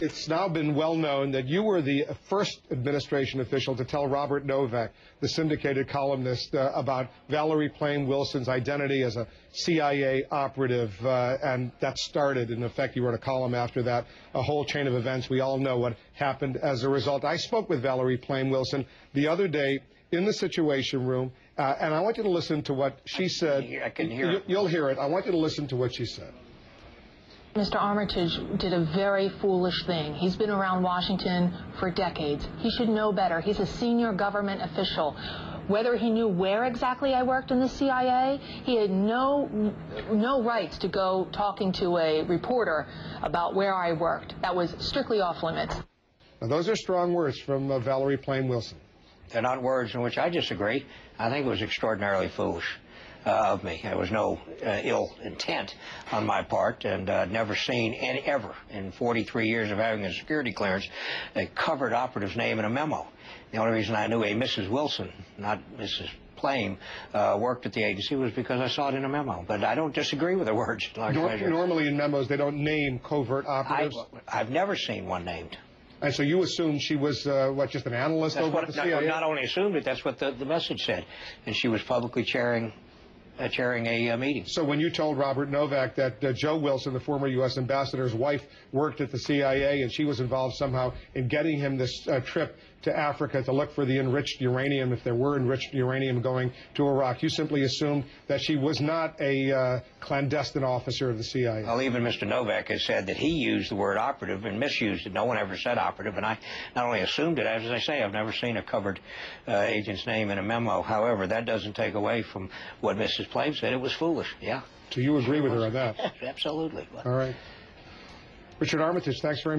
It's now been well known that you were the first administration official to tell Robert Novak, the syndicated columnist, about Valerie Plame Wilson's identity as a CIA operative, and that started. In effect, you wrote a column after that, a whole chain of events. We all know what happened as a result. I spoke with Valerie Plame Wilson the other day in the Situation Room, and I want you to listen to what she said. I can hear it. You'll hear it. I want you to listen to what she said. Mr. Armitage did a very foolish thing. He's been around Washington for decades. He should know better. He's a senior government official. Whether he knew where exactly I worked in the CIA, he had no rights to go talking to a reporter about where I worked. That was strictly off limits. Now, those are strong words from Valerie Plame Wilson. They're not words in which I disagree. I think it was extraordinarily foolish of me. There was no ill intent on my part, and never seen ever in 43 years of having a security clearance a covered operative's name in a memo. The only reason I knew a Mrs. Wilson, not Mrs. Plame, worked at the agency was because I saw it in a memo. But I don't disagree with the words. Normally in memos they don't name covert operatives. I've never seen one named. And so you assumed she was, what, just an analyst over at the CIA? Not only assumed it, that's what the message said. And she was publicly chairing a meeting. So when you told Robert Novak that Joe Wilson, the former U.S. ambassador's wife, worked at the CIA and she was involved somehow in getting him this trip to Africa to look for the enriched uranium, if there were enriched uranium going to Iraq, you simply assumed that she was not a clandestine officer of the CIA. Well, even Mr. Novak has said that he used the word operative and misused it. No one ever said operative, and I not only assumed it, as I say, I've never seen a covered agent's name in a memo. However, that doesn't take away from what Mrs. Plame said. It was foolish, yeah. So you agree with her on that? Absolutely. All right. Richard Armitage, thanks very much.